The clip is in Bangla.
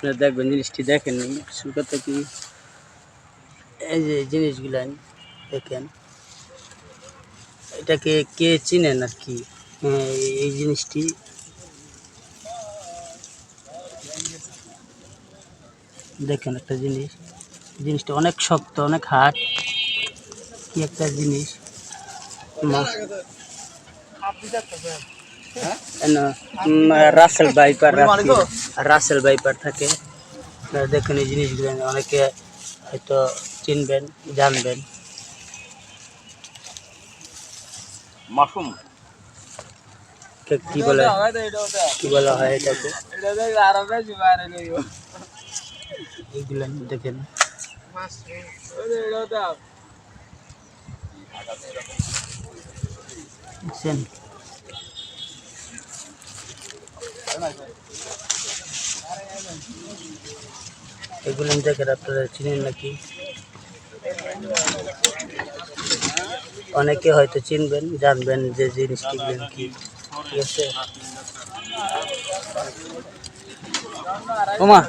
আপনারা দেখবেন জিনিসটি দেখেন আসল কথা কি এই যে জিনিসগুলান দেখেন এটাকে কে চিনেন আর কি এই জিনিসটি দেখেন একটা জিনিসটা অনেক শক্ত অনেক হার্ড কি একটা জিনিস রাসেল ভাইপার থাকে দেখেন এই জিনিসগুলো অনেকে হয়তো চিনবেন জানবেন মাশরুম কি বলা হয় এটাকে এইগুলো দেখেন বুঝছেন এগুলো দেখেন আপনারা চিনেন নাকি অনেকে হয়তো চিনবেন জানবেন যে জিনিসটি কি ঠিক আছে ওমা